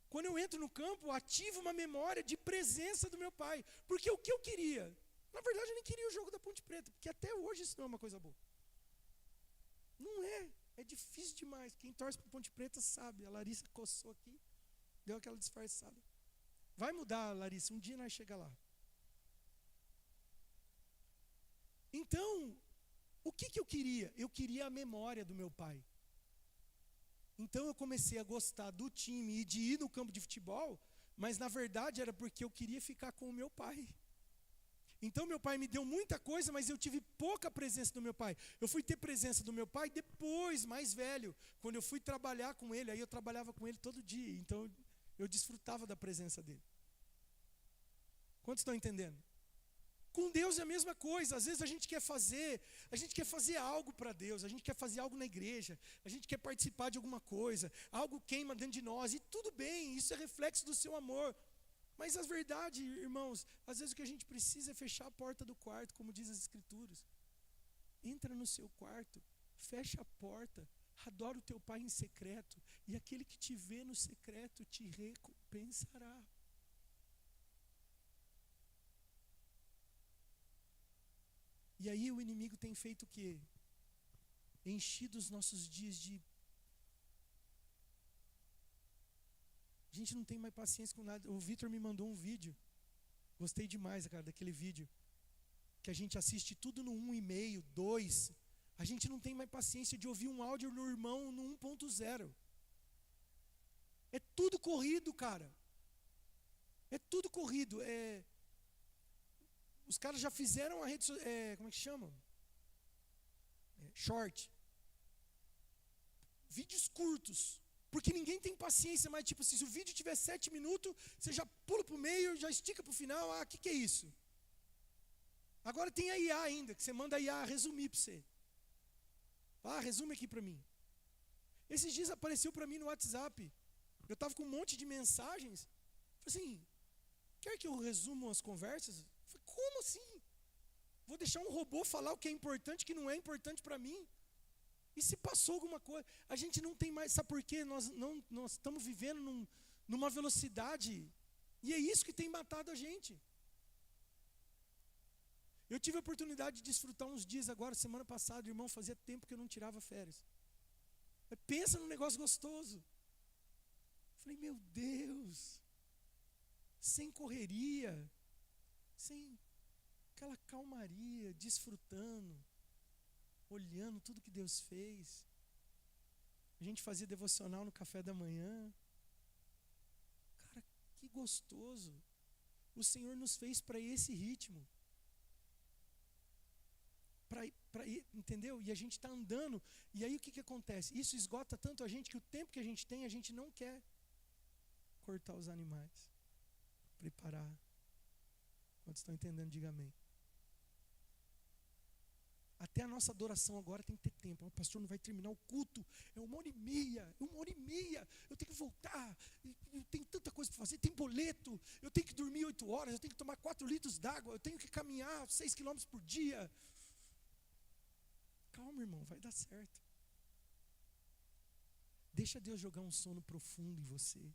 quando eu entro no campo, ativo uma memória de presença do meu pai. Porque o que eu queria? Na verdade, eu nem queria o jogo da Ponte Preta, porque até hoje isso não é uma coisa boa. Não é, é difícil demais. Quem torce para Ponte Preta sabe. A Larissa coçou aqui, deu aquela disfarçada. Vai mudar, Larissa, um dia nós chegamos lá. Então, o que eu queria? Eu queria a memória do meu pai. Então eu comecei a gostar do time e de ir no campo de futebol, mas na verdade era porque eu queria ficar com o meu pai. Então meu pai me deu muita coisa, mas eu tive pouca presença do meu pai. Eu fui ter presença do meu pai depois, mais velho, quando eu fui trabalhar com ele. Aí eu trabalhava com ele todo dia, então eu desfrutava da presença dele. Quantos estão entendendo? Com Deus é a mesma coisa. Às vezes a gente quer fazer algo para Deus, a gente quer fazer algo na igreja, a gente quer participar de alguma coisa, algo queima dentro de nós, e tudo bem, isso é reflexo do seu amor. Mas a verdade, irmãos, às vezes o que a gente precisa é fechar a porta do quarto, como diz as Escrituras. Entra no seu quarto, fecha a porta, adora o teu pai em secreto, e aquele que te vê no secreto te recompensará. E aí o inimigo tem feito o quê? Enchido os nossos dias de... A gente não tem mais paciência com nada. O Vitor me mandou um vídeo. Gostei demais, cara, daquele vídeo. Que a gente assiste tudo no 1,5, 2. A gente não tem mais paciência de ouvir um áudio no irmão no 1.0. É tudo corrido, cara. É tudo corrido. Os caras já fizeram a rede social, como é que chama? Short. Vídeos curtos. Porque ninguém tem paciência mais, tipo assim, se o vídeo tiver 7 minutos, você já pula para o meio, já estica para o final, o que é isso? Agora tem a IA ainda, que você manda a IA resumir para você. Resume aqui para mim. Esses dias apareceu para mim no WhatsApp Eu estava com um monte de mensagens. Falei assim, quer que eu resuma as conversas? Falei, como assim? Vou deixar um robô falar o que é importante, o que não é importante para mim? E se passou alguma coisa? A gente não tem mais, sabe por quê? Nós estamos vivendo numa velocidade, e é isso que tem matado a gente. Eu tive a oportunidade de desfrutar uns dias agora, semana passada, irmão, fazia tempo que eu não tirava férias. Mas pensa num negócio gostoso. Falei, meu Deus, sem correria, sem aquela calmaria, desfrutando, olhando tudo que Deus fez. A gente fazia devocional no café da manhã. Cara, que gostoso. O Senhor nos fez para esse ritmo. Entendeu? E a gente está andando. E aí o que acontece? Isso esgota tanto a gente que o tempo que a gente não quer cortar os animais, preparar. Quantos estão entendendo, diga amém. Até a nossa adoração agora tem que ter tempo. O pastor não vai terminar o culto, é 1h30, eu tenho que voltar, eu tenho tanta coisa para fazer, tem boleto, eu tenho que dormir 8 horas, eu tenho que tomar 4 litros d'água, eu tenho que caminhar 6 quilômetros por dia. Calma, irmão, vai dar certo. Deixa Deus jogar um sono profundo em você.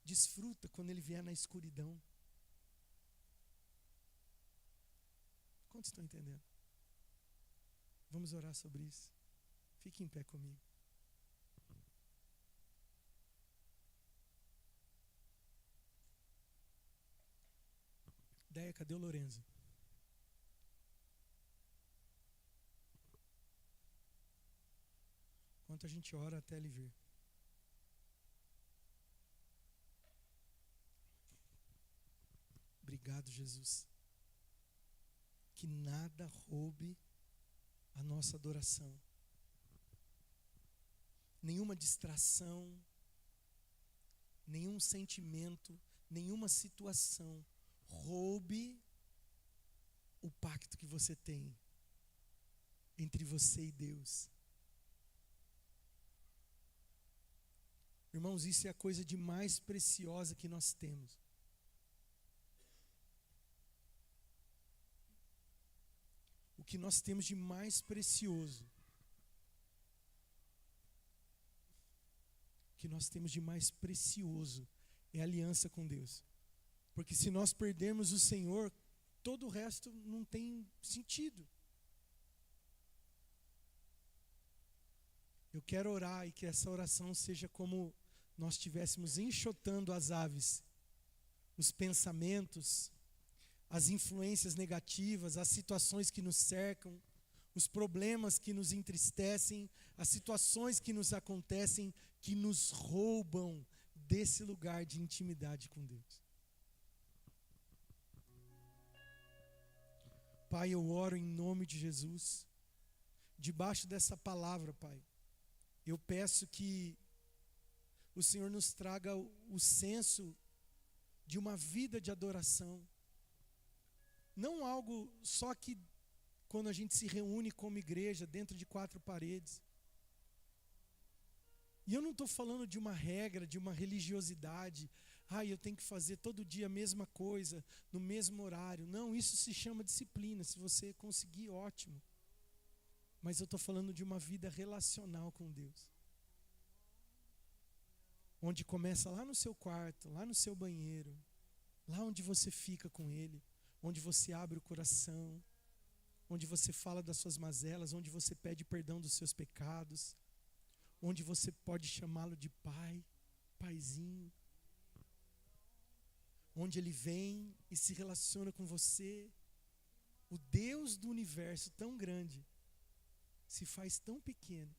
Desfruta quando Ele vier na escuridão. Quantos estão entendendo? Vamos orar sobre isso. Fique em pé comigo. Deia, cadê o Lorenzo? Enquanto a gente ora até ele vir. Obrigado, Jesus. Que nada roube a nossa adoração. Nenhuma distração, nenhum sentimento, nenhuma situação roube o pacto que você tem entre você e Deus. Irmãos, isso é a coisa de mais preciosa que nós temos. O que nós temos de mais precioso, o que nós temos de mais precioso é a aliança com Deus. Porque se nós perdermos o Senhor, todo o resto não tem sentido. Eu quero orar e que essa oração seja como nós estivéssemos enxotando as aves, os pensamentos, as influências negativas, as situações que nos cercam, os problemas que nos entristecem, as situações que nos acontecem, que nos roubam desse lugar de intimidade com Deus. Pai, eu oro em nome de Jesus, debaixo dessa palavra, Pai, eu peço que o Senhor nos traga o senso de uma vida de adoração, não algo só que quando a gente se reúne como igreja dentro de 4 paredes. E eu não estou falando de uma regra, de uma religiosidade, eu tenho que fazer todo dia a mesma coisa, no mesmo horário. Não, isso se chama disciplina, se você conseguir, ótimo. Mas eu estou falando de uma vida relacional com Deus. Onde começa lá no seu quarto, lá no seu banheiro, lá onde você fica com Ele, onde você abre o coração, onde você fala das suas mazelas, onde você pede perdão dos seus pecados, onde você pode chamá-lo de pai, paizinho, onde Ele vem e se relaciona com você. O Deus do universo tão grande se faz tão pequeno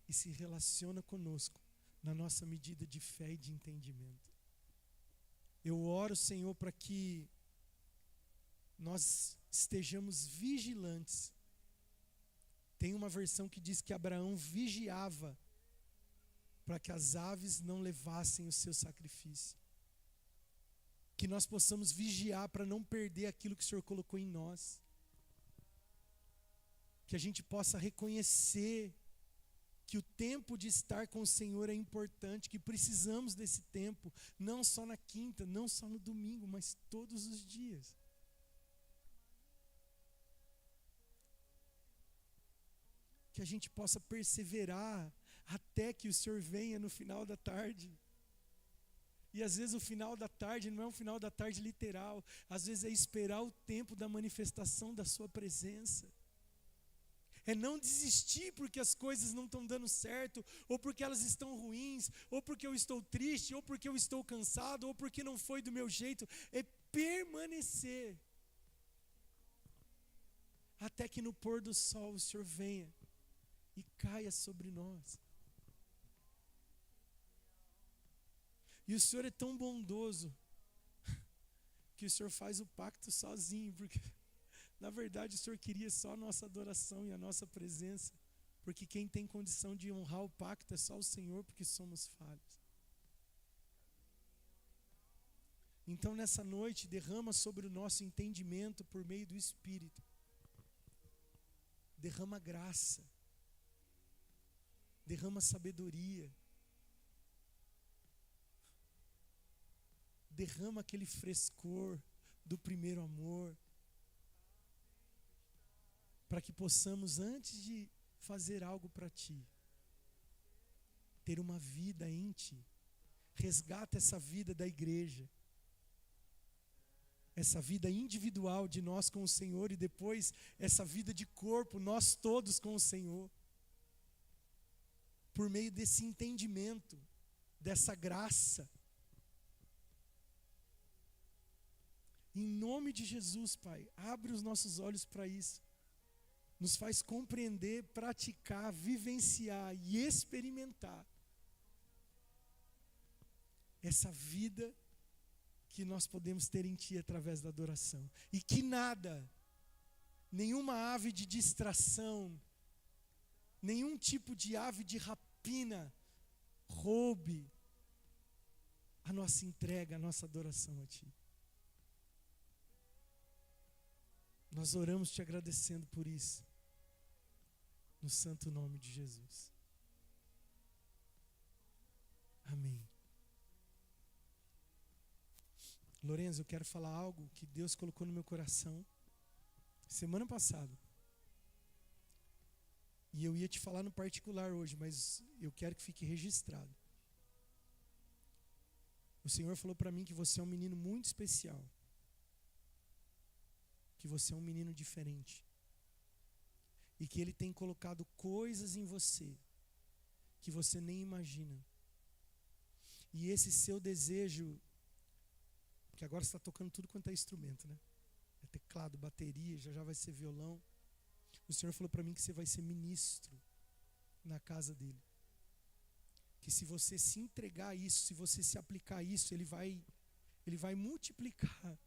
e se relaciona conosco na nossa medida de fé e de entendimento. Eu oro, Senhor, para que nós estejamos vigilantes. Tem uma versão que diz que Abraão vigiava para que as aves não levassem o seu sacrifício. Que nós possamos vigiar para não perder aquilo que o Senhor colocou em nós. Que a gente possa reconhecer que o tempo de estar com o Senhor é importante, que precisamos desse tempo, não só na quinta, não só no domingo, mas todos os dias. Que a gente possa perseverar até que o Senhor venha no final da tarde. E às vezes o final da tarde não é um final da tarde literal, às vezes é esperar o tempo da manifestação da sua presença. É não desistir porque as coisas não estão dando certo, ou porque elas estão ruins, ou porque eu estou triste, ou porque eu estou cansado, ou porque não foi do meu jeito. É permanecer até que no pôr do sol o Senhor venha e caia sobre nós. E o Senhor é tão bondoso que o Senhor faz o pacto sozinho, porque na verdade o Senhor queria só a nossa adoração e a nossa presença, porque quem tem condição de honrar o pacto é só o Senhor, porque somos falhos. Então nessa noite derrama sobre o nosso entendimento por meio do Espírito, derrama graça, derrama sabedoria, derrama aquele frescor do primeiro amor, para que possamos, antes de fazer algo para Ti, ter uma vida em Ti. Resgata essa vida da igreja, essa vida individual de nós com o Senhor, e depois essa vida de corpo, nós todos com o Senhor, por meio desse entendimento, dessa graça. Em nome de Jesus, Pai, abre os nossos olhos para isso. Nos faz compreender, praticar, vivenciar e experimentar essa vida que nós podemos ter em Ti através da adoração. E que nada, nenhuma ave de distração, nenhum tipo de ave de rapina roube a nossa entrega, a nossa adoração a Ti. Nós oramos Te agradecendo por isso, no santo nome de Jesus. Amém. Lorenzo, eu quero falar algo que Deus colocou no meu coração semana passada. E eu ia te falar no particular hoje, mas eu quero que fique registrado. O Senhor falou para mim que você é um menino muito especial, que você é um menino diferente, e que Ele tem colocado coisas em você que você nem imagina. E esse seu desejo, que agora você está tocando tudo quanto é instrumento, né? É teclado, bateria, já vai ser violão. O Senhor falou para mim que você vai ser ministro na casa dEle. Que se você se entregar a isso, se você se aplicar a isso, Ele vai multiplicar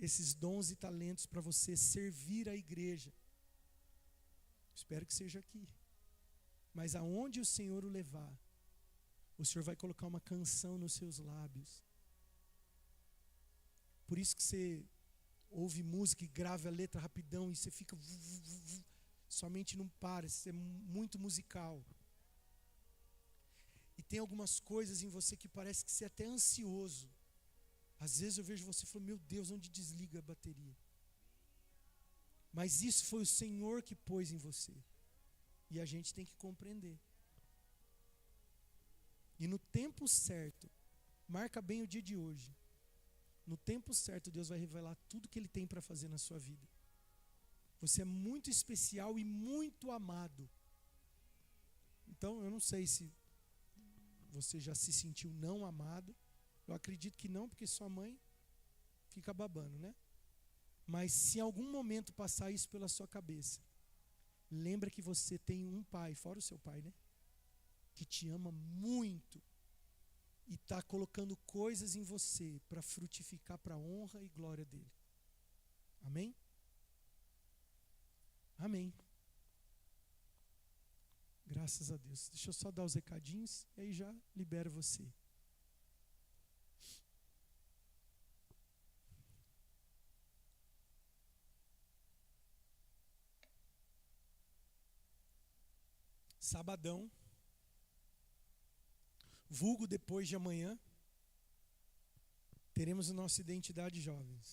esses dons e talentos para você servir a igreja. Espero que seja aqui. Mas aonde o Senhor o levar, o Senhor vai colocar uma canção nos seus lábios. Por isso que você ouve música e grava a letra rapidão e você fica... Sua mente não para, você é muito musical. E tem algumas coisas em você que parece que você é até ansioso. Às vezes eu vejo você e falo, meu Deus, onde desliga a bateria? Mas isso foi o Senhor que pôs em você. E a gente tem que compreender. E no tempo certo, marca bem o dia de hoje. No tempo certo, Deus vai revelar tudo que Ele tem para fazer na sua vida. Você é muito especial e muito amado. Então, eu não sei se você já se sentiu não amado. Eu acredito que não, porque sua mãe fica babando, né? Mas se em algum momento passar isso pela sua cabeça, lembra que você tem um pai, fora o seu pai, né? Que te ama muito e está colocando coisas em você para frutificar para a honra e glória dele. Amém? Amém. Graças a Deus. Deixa eu só dar os recadinhos e aí já libero você. sabadão, vulgo depois de amanhã, teremos a nossa identidade jovens.